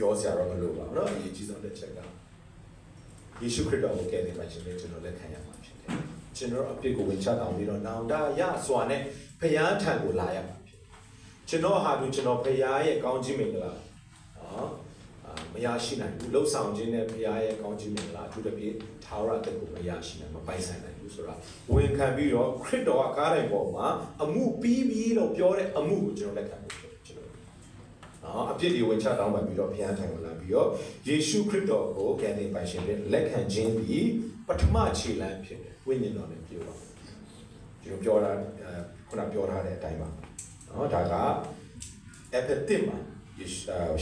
ပြောစရာတော့မလိုပါဘူးเนาะအရေးကြီးဆုံးတစ်ချက်ကယေရှုခရစ်တော်ကိုကယ်တင်ပါခြင်းနဲ့ကျွန်တော်လက်ခံရမှာဖြစ်တယ်ကျွန်တော်အပြစ်ကိုဝင်ချတောင်းပြီးတော့နောင်တရစွာနဲ့ဖျားထံကိုလာရမှာဖြစ်ကျွန်တော်ဟာကျွန်တော်ဖျားရဲ့ကောင်းခြင်းမင်္ဂလာနော်မရရှိနိုင်ဘူးလှုပ်ဆောင်ခြင်းနဲ့ဖျားရဲ့ကောင်းခြင်းမင်္ဂလာအထူးသဖြင့်ထာဝရတက်ကိုမရရှိနိုင်မပိုင်ဆိုင်နိုင်ဘူးဆိုတာဝန်ခံပြီးတော့ခရစ်တော်ကကားတိုင်းပေါ်မှာအမှုပြီးပြီလို့ပြောတဲ့အမှုကိုကျွန်တော်လက်ခံဖို့ဖြစ်တယ်ကျွန်တော်အပြစ်တွေဝင်ချတောင်းပန်ပြီးတော့ဘုရားထံကိုလာပြီးတော့ယေရှုခရစ်တော်ကိုကယ်တင်ပိုင်ရှင်တဲ့လက်ခံခြင်းပြီးပထမခြေလှမ်းဖြစ်တယ်ဝိညာဉ်တော်နဲ့ပြောပါကျွန်တော်ပြောတာခုနပြောထားတဲ့အတိုင်းပါနော်ဒါက Ephesus မှာ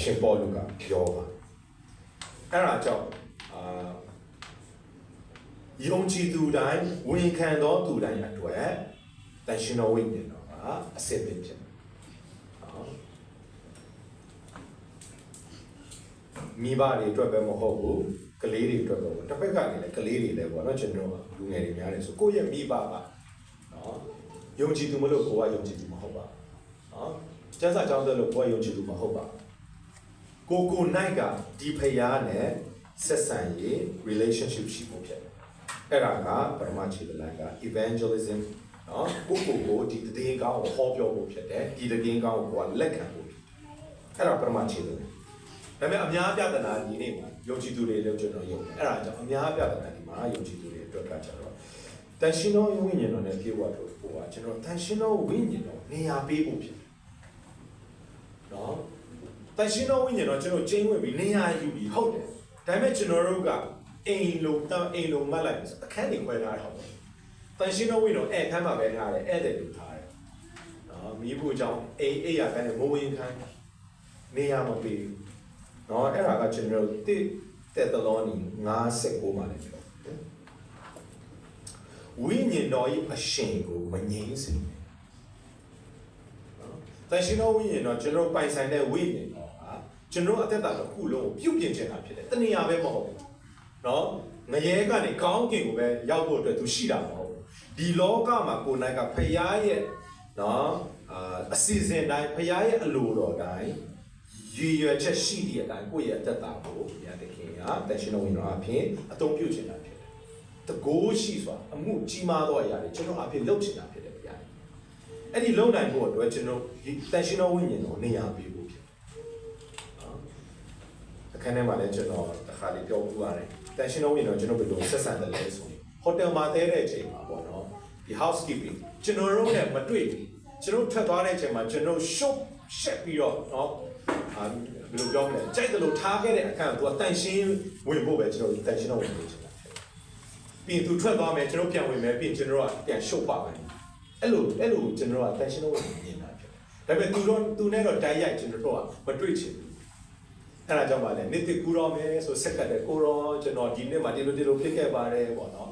ရှင်ပေါလုကပြောပါအဲ့ဒါကြောင့်ယုံကြည်သူတိုင်းဝန်ခံတော်သူတိုင်းအတွက်တန်ရှင်တော်ဝိညာဉ်တော်ကအစစ်အဖြစ်မိဘတွေအတွက်ပဲမဟုတ်ဘူးကလေးတွေအတွက်ပဲတစ်ဖက်ကနေလည်းကလေးတွေလည်းပေါ့နော်ကျွန်တော်လူငယ်တွေများတယ်ဆိုကိုယ့်ရဲ့မိဘကနော်ယုံကြည်သူမလို့ကိုယ်ကယုံကြည်သူမဟုတ်ပါနော်ကျမ်းစာကြောင်းတဲ့လို့ကိုယ်ကယုံကြည်သူမဟုတ်ပါကိုနိုင်ကဒီဖျားနဲ့ဆက်ဆံရေး relationship ရှိဖို့ဖြစ်တယ်အဲ့ဒါကပရမခြေလှမ်းက evangelism နော်ကိုဒီတည်င်းကောင်းကိုဟောပြောဖို့ဖြစ်တယ်ဒီတည်င်းကောင်းကိုကလက်ခံဖို့ဖြစ်တယ်အဲ့ဒါပရမခြေလှမ်းဒါပေမဲ့အများပြဿနာဒီနေ့မှာယုံကြည်သူတွေလည်းကျွန်တော်ယုံတယ်အဲ့ဒါကြောင့်အများပြဿနာဒီမှာယုံကြည်သူတွေအတွက်ကကြတော့တန်ရှင်တော်ဝိညာဉ်တော်နဲ့ပြေဝတ်လို့ဟိုကကျွန်တော်တန်ရှင်တော်ဝိညာဉ်တော်နေရာပေးဖို့ဖြစ်တယ်နော်တန်ရှင်တော်ဝိညာဉ်တော်ကျွန်တော်ကျင်းဝင်ပြီးနေရာယူပြီးဟုတ်တယ်ဒါပေမဲ့ကျွန်တော်တို့ကအိမ်လုံးမတ်လိုက်ဆိုအခန်းတွေခွဲထားတာဟုတ်တန်ရှင်တော်ဝိညာဉ်တော်အခန်းမှာပဲထားတယ်ဧည့်သည်တွေထားတယ်နော်မိဖို့ကြောင့်အိယာကနေမိုးဝင်ခန်းနေရာမပေးဘူးနော်အဲ့ဒါကကျွန်တော်တက်တလောနီ59မှာလည်းပြောဝိညာဉ်တော်ရဲ့အရှင်ကိုမငြိမ်းစေနဲ့နော်တန်ရှင်တော်ဝိညာဉ်တော်ကျွန်တော်ပိုင်ဆိုင်တဲ့ဝိညာဉ်တော်ဟာကျွန်တော်အသက်တာတစ်ခုလုံးကိုပြုတ်ပြင်ချင်တာဖြစ်တယ်တဏှာပဲမဟုတ်ဘူးနော်ငရဲကနေကောင်းကင်ကိုပဲရောက်ဖို့အတွက်သူရှိတာမဟုတ်ဘူးဒီလောကမှာကိုယ်နိုင်ကဖရားရဲ့နော်အစီအစဉ်တိုင်းဖရားရဲ့အလိုတော်တိုင်းရည်ရွယ်ချက်ရှိတဲ့အတိုင်းကိုယ့်ရဲ့အသက်တာကိုဘုရားသခင်ကတန်ရှင်တော်ဝင်တော်အဖြစ်အသုံးပြုချင်တာဖြစ်တယ်။တကိုးရှိစွာအမှုကြီးမားသောအရာတွေကျွန်တော်အဖြစ်လုပ်ချင်တာဖြစ်တယ်ဗျာ။အဲ့ဒီလုပ်နိုင်ဖို့အတွက်ကျွန်တော်တန်ရှင်တော်ဝိညာဉ်တော်နေရာပေးဖို့ဖြစ်တယ်။နော်။အခန်းထဲမှာလည်းကျွန်တော်တစ်ခါလေးပြောပြရတယ်။တန်ရှင်တော်ဝိညာဉ်တော်ကျွန်တော်ဘယ်လိုဆက်ဆံတယ်လဲဆိုရင်ဟိုတယ်မှာတဲတဲ့အချိန်မှာပေါ့နော်။ဒီ housekeeping ကျွန်တော်တို့နဲ့မတွေ့ဘူး။ကျွန်တော်ထွက်သွားတဲ့အချိန်မှာကျွန်တော်ရှုပ်ရှက်ပြီးတော့နော်ဘယ်လိုပြောမလဲကြိုက်တယ်လို့ထားခဲ့တဲ့အခန်းကသူကတန်ရှင်းဝင်ဖို့ပဲကျွန်တော်တန်ရှင်းတော့ဝင်လို့ချင်တာပြီးသူထွက်သွားမယ်ကျွန်တော်ပြန်ဝင်မယ်ပြီးကျွန်တော်ကပြန်ရှုပ်ပါမယ်အဲ့လိုကျွန်တော်ကတန်ရှင်းတော့ဝင်နေတာဖြစ်တယ်ဒါပေမဲ့သူနဲ့တော့တိုက်ရိုက်ကျွန်တော်တို့ကမတွေ့ချင်ဘူးအဲ့ဒါကြောင့်ပါလေနေ့တကူတော့မယ်ဆိုဆက်ကတဲ့ကိုရောကျွန်တော်ဒီနေ့မှဒီလိုဖြစ်ခဲ့ပါတယ်ပေါ့နော်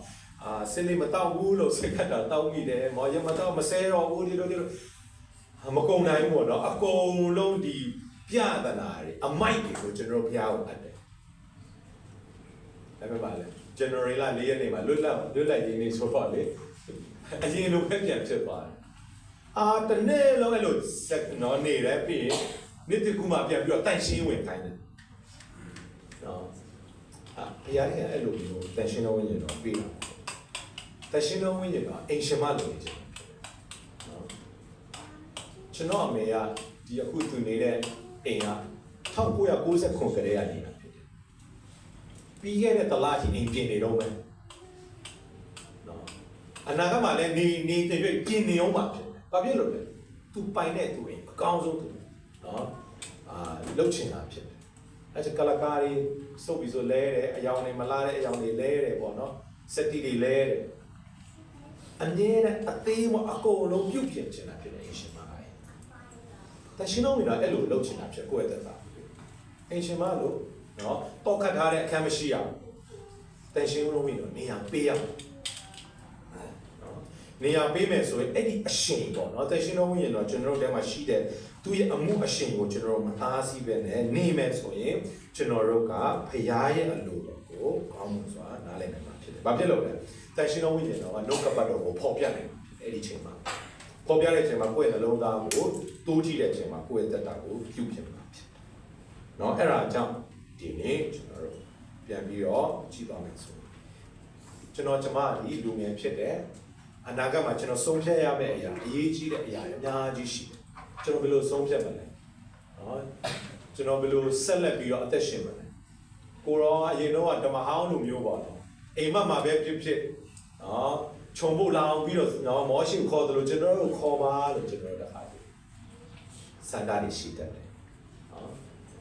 စင်လေးမတောက်ဘူးလို့ဆက်ကတာတောက်မိတယ်မော်ရမတောက်မဆဲတော့ဘူးဒီလိုမကုန်နိုင်ဘူးပေါ့နော်အကုန်လုံးဒီပြဿနာတွေအမိုက်တွေကိုကျွန်တော်ဘုရားကိုအပ်တယ်။ဒါပေမဲ့ပါလေ January လ4ရက်နေ့မှာလွတ်လပ်ရင်းနေဆိုတော့လေအရင်လိုပဲပြန်ဖြစ်သွားတယ်။တနေ့လုံးအဲ့လိုဆက်နော်နေရပြီးနေ့တကူမှပြန်ပြီးတော့တန်ရှင်းဝင်ခိုင်းတယ်။နော်။ဘုရားကအဲ့လိုမျိုးတန်ရှင်းတော်ဝင်ရင်တော့ပြီးတာ။တန်ရှင်းတော်ဝင်ရင်တော့အိမ်ရှင်မလိုနေတယ်။နော်။ကျွန်တော်အမေကဒီအခုသူနေတဲ့အိမ်က1990ခုကတည်းကနေတာဖြစ်တယ်။ပြီးခဲ့တဲ့တလကြီးအိမ်ပြင်နေတော့မယ်။နော်။အနာဂတ်မှာလည်းနေတဲ့ရွေးပြင်နေအောင်ပါဖြစ်တယ်။ဘာဖြစ်လို့လဲ။ तू ပိုင်တဲ့သူအိမ်အကောင်းဆုံးသူနော်။လှုပ်ချင်တာဖြစ်တယ်။အဲကလကားတွေစုပ်ပြီးဆိုလဲတယ်အယောင်တွေမလာတဲ့အယောင်တွေလဲတယ်ပေါ့နော်။စက်တီတွေလဲတယ်။အမြဲတမ်းအသေးမအကုန်လုံးပြုတ်ပြင်ချင်တာဖြစ်တယ်အရှင်မတန်ရှင်တော်ဝင်တော့အဲ့လိုလုပ်ချင်တာဖြစ်ကိုယ့်ရဲ့သက်သာအိမ်ရှင်မလို့နော်တောက်ခတ်ထားတဲ့အခန်းမရှိရဘူးတန်ရှင်တော်ဝင်တော့နေရာပေးရအောင်နော်နေရာပေးမယ်ဆိုရင်အဲ့ဒီအရှင်ပေါ့နော်တန်ရှင်တော်ဝင်တော့ကျွန်တော်တို့ထဲမှာရှိတဲ့သူရဲ့အမှုအရှင်ကိုကျွန်တော်တို့မအားစီးပဲနဲ့နေမယ်ဆိုရင်ကျွန်တော်တို့ကဖရားရဲ့အလိုတော်ကိုကောင်းမှုစွာနားလည်နိုင်မှာဖြစ်တယ်။ဘာဖြစ်လို့လဲတန်ရှင်တော်ဝင်တော့ကနှုတ်ကပတ်တော်ကိုဖော်ပြနိုင်မှာဖြစ်အဲ့ဒီချိန်မှာပေါ်ပြတဲ့အချိန်မှာကိုယ့်ရဲ့နှလုံးသားကိုတိုးကြည့်တဲ့အချိန်မှာကိုယ့်ရဲ့သက်တာကိုပြုပြင်မှာဖြစ်တယ် နော်အဲ့ဒါကြောင့်ဒီနေ့ကျွန်တော်တို့ပြန်ပြီးတော့ကြည့်ပါမယ်ဆိုကျွန်တော်ကျမဒီလူငယ်ဖြစ်တဲ့အနာဂတ်မှာကျွန်တော်ဆုံးဖြတ်ရမယ့်အရာအရေးကြီးတဲ့အရာအများကြီးရှိတယ်ကျွန်တော်ဘယ်လိုဆုံးဖြတ်မလဲနော်ကျွန်တော်ဘယ်လိုဆက်လက်ပြီးတော့အသက်ရှင်မလဲကိုရောအရင်တော့ဓမ္မဟောင်းလိုမျိုးပေါ့နော်အိမ်မက်မှာပဲဖြစ်နော်ခြုံဖို့လာအောင်ပြီးတော့နော်မောရှိခေါ်တယ်လို့ကျွန်တော်တို့ခေါ်ပါလို့ကျွန်တော်တို့တခါစန္ဒာတွေရှိတတ်တယ်နော်ဒါ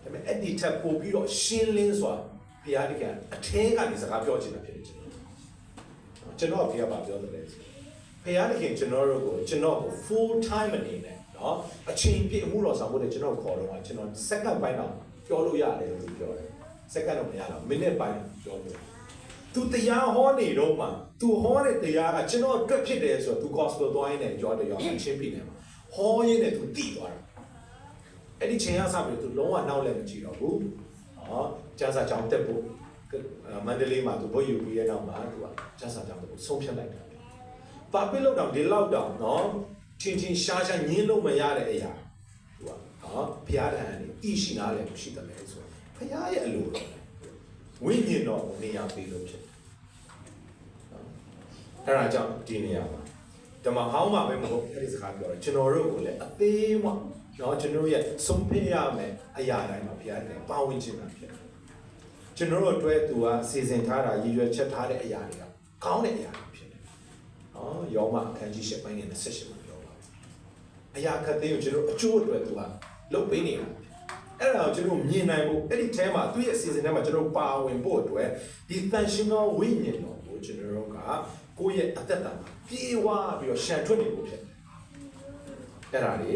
ပေမဲ့အဲ့ဒီထက်ပိုပြီးတော့ရှင်းလင်းစွာဘုရားတခင်အထဲကနေစကားပြောချင်တာဖြစ်တယ်ကျွန်တော်ဘုရားဘာပြောတယ်လဲဘုရားတခင်ကျွန်တော်တို့ကိုကျွန်တော်ကို full time အနေနဲ့နော်အချိန်ပြည့်အမှုတော်ဆောင်ဖို့တဲ့ကျွန်တော်ခေါ်တော့ကျွန်တော် second ပိုင်းတော့ပြောလို့ရတယ်လို့သူပြောတယ် second တော့မရတော့ minute ပိုင်းပြောလို့သူတရားဟောနေတော့မှသူဟောတဲ့တရားကကျွန်တော်အတွက်ဖြစ်တယ်ဆိုတော့သူ gospel သွားရင်းနဲ့ကြွားတရားအချင်းပြနေမှာဟောရင်းနဲ့သူတည်သွားတာအဲ့ဒီချိန်ကစပြီးသူလုံးဝနောက်လည်းမကြည့်တော့ဘူးနော်ကျန်းစာကြောင်းတက်ဖို့မန္တလေးမှာသူဘိုးယူပြီးတဲ့နောက်မှာသူကကျန်းစာကြောင်းတက်ဖို့ဆုံးဖြတ်လိုက်တာပါပိလို့တော့ဒီလောက်တော့နော်ချင်းရှားညင်းလို့မရတဲ့အရာသူကနော်ဘုရားတန်ကနေတည်ရှိနာလည်းမရှိတယ်လေဆိုဘုရားရဲ့အလိုတော်ဝိညာဉ်တော်ကိုနေရာပေးလို့ဖြစ်တယ်အဲ့ဒါကြောင့်ဒီနေရာမှာဓမ္မဟောင်းမှာပဲမဟုတ်အဲ့ဒီစကားပြောတယ်ကျွန်တော်တို့ကိုလည်းအသေးမှနော်ကျွန်တော်ရဲ့ဆုံးဖြတ်ရမယ်အရာတိုင်းမှာဘုရားတန်ပါဝင်ခြင်းတာဖြစ်တယ်ကျွန်တော်တို့အတွက်သူကစီစဉ်ထားတာရည်ရွယ်ချက်ထားတဲ့အရာတွေကကောင်းတဲ့အရာတွေဖြစ်တယ်နော်ယောမအခန်းကြီး7ပိုင်းနဲ့28မှာပြောပါအရာခက်သေးကိုကျွန်တော်အကျိုးအတွက်သူကလုပ်ပေးနေတာအဲ့ဒါကိုကျွန်တော်မြင်နိုင်ဖို့အဲ့ဒီထဲမှာသူ့ရဲ့အစီအစဉ်ထဲမှာကျွန်တော်ပါဝင်ဖို့အတွက်ဒီတန်ရှင်သောဝိညာဉ်တော်ကိုကျွန်တော်တို့ကကိုယ့်ရဲ့အသက်တာမှာပြေဝပြီးတော့ရှံထွက်နေဖို့ဖြစ်တယ်အဲ့ဒါတွေ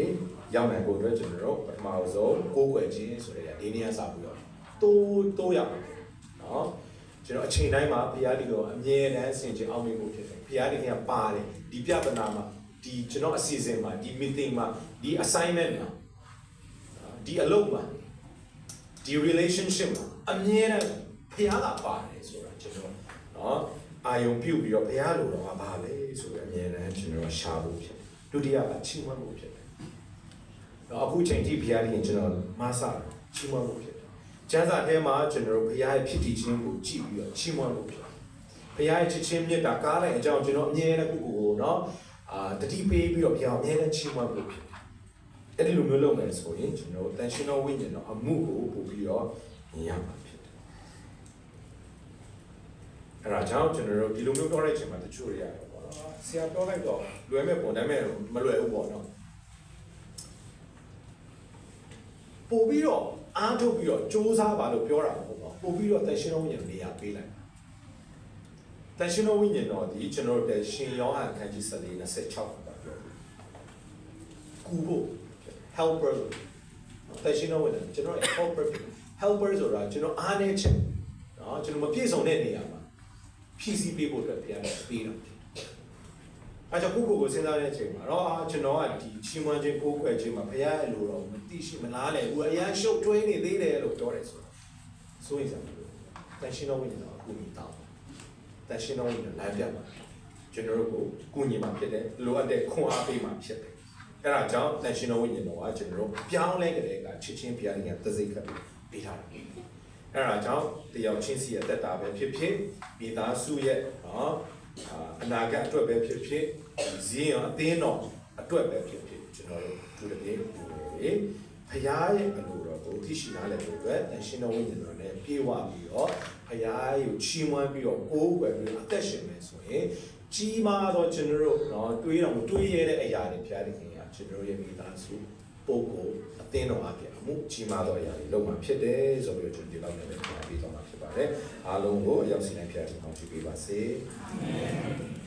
ရောက်နိုင်ဖို့အတွက်ကျွန်တော်တို့ပထမဆုံးကိုယ်ွယ်ခြင်းဆိုတဲ့ဒီနေရာစပြီးတော့တိုးရအောင်နော်ကျွန်တော်အချိန်တိုင်းမှာဘုရားဒီကိုအမြဲတမ်းဆင်ခြင်အောင်မြင်ဖို့ဖြစ်တယ်ဘုရားဒီကပါတယ်ဒီပြဿနာမှာဒီကျွန်တော်အစီအစဉ်မှာဒီ meeting မှာဒီ assignment မှာဒီအလုပ်မှာဒီ relationship မှာအမြဲတမ်းဘုရားကပါတယ်ဆိုတာကျွန်တော်နော်အာယုံပြုတ်ပြီးတော့ဘုရားလိုတော့ဘာလဲဆိုတော့အမြဲတမ်းကျွန်တော်ရှာဖို့ဖြစ်ဒုတိယကချီးမွမ်းဖို့ဖြစ်တယ်တော့အခုချိန်ထိဘုရားဒီကျွန်တော်မဆာချီးမွမ်းဖို့ဖြစ်ကျမ်းစာထဲမှာကျွန်တော်တို့ဘုရားရဲ့ဖြစ်တည်ခြင်းကိုကြည့်ပြီးတော့ချီးမွမ်းလို့ဖြစ်ဘုရားရဲ့ချစ်ခြင်းမြတ်တာကားလိုက်အကြောင်းကျွန်တော်အမြဲတမ်းကိုနော်တတိပေးပြီးတော့ဘုရားအမြဲတမ်းချီးမွမ်းလို့ဖြစ်အဲ့ဒီလိုမျိုးလုပ်မယ်ဆိုရင်ကျွန်တော်တန်ရှင်တော်ဝိညာဉ်တော်အမှုကိုပို့ပြီးတော့မြင်ရမှာဖြစ်တယ်အဲ့ဒါကြောင့်ကျွန်တော်တို့ဒီလိုမျိုးပြောလိုက်ခြင်းမှာတချို့တွေရတယ်ပေါ့နော်ဆရာပြောလိုက်တော့လွယ်မဲ့ပုံဒါပေမဲ့မလွယ်ဘူးပေါ့နော်ပို့ပြီးတော့အားထုတ်ပြီးတော့စူးစမ်းပါလို့ပြောတာမဟုတ်ပါဘူးပို့ပြီးတော့တန်ရှင်တော်ဝိညာဉ်နေရာပေးလိုက်တန်ရှင်တော်ဝိညာဉ်တော်ဒီကျွန်တော်တို့ရှင်ယောဟန်အခန်းကြီး14:26မှာပြောတယ်ကူဖို့ helper တန်ရှင်တော်ဝိညာဉ်ကျွန်တော် helper ဆိုတာကျွန်တော်အားနေချက်နော်ကျွန်တော်မပြည့်စုံတဲ့နေရာမှာဖြည့်ဆည်းပေးဖို့အတွက်ပြန်ပေးတာအဲကြောင့်ကိုစဉ်းစားတဲ့အချိန်မှာတော့ကျွန်တော်ကဒီချီးမွမ်းခြင်းကိုးကွယ်ခြင်းမှာဘုရားရဲ့လိုတော့မသိရှိမလားလေဘူးအရန်ရှုပ်ထွေးနေသေးတယ်လို့ပြောတယ်ဆိုရင်စမ်းလို့တန်ရှင်တော်ဝိညာဉ်တော်ကိုညီတောင်းတန်ရှင်တော်ဝိညာဉ်လမ်းပြပါကျွန်တော်တို့ကိုကုညီမှာဖြစ်တယ်လိုအပ်တဲ့ခွန်အားပေးမှာဖြစ်တယ်အဲ့ဒါကြောင့်တန်ရှင်တော်ဝိညာဉ်တော်ကကျွန်တော်တို့ပြောင်းလဲကြတဲ့ကချစ်ချင်းဘုရားရဲ့သစိတ်ခတ်ပေးထားတယ်အဲ့ဒါကြောင့်တရားချင်းစီရဲ့တက်တာပဲဖြစ်ဖြစ်မိသားစုရဲ့နော်အနာဂတ်အတွက်ပဲဖြစ်ဖြစ်ဇင်းရောအသင်းတော်အတွက်ပဲဖြစ်ဖြစ်ကျွန်တော်တို့ဒီလိုမျိုးဖရားရဲ့အလိုတော်ကိုသိရှိနားလည်ဖို့အတွက်တန်ရှင်တော်ဝိညာဉ်တော်နဲ့ပြေဝပြီးတော့ဖရားကိုချီးမွမ်းပြီးတော့ကိုးကွယ်ပြီးအသက်ရှင်မယ်ဆိုရင်ကြီးမားသောကျွန်တော်တို့နော်တွေးတော်မတွေးရတဲ့အရာတွေဖရားသခင်ကကျွန်တော်ရဲ့မိသားစုပုဂ္ဂိုလ်အသင်းတော်အပြင်အမှုကြီးမားသောအရာတွေလုပ်မှာဖြစ်တယ်ဆိုပြီးတော့ကျွန်တော်ဒီလောက်နဲ့ပြန်ပြီးတော့မှာဖြစ်ပါတယ်အားလုံးကိုအရောက်စီတိုင်းဖရားသခင်ကောင်းချီးပေးပါစေအာမင်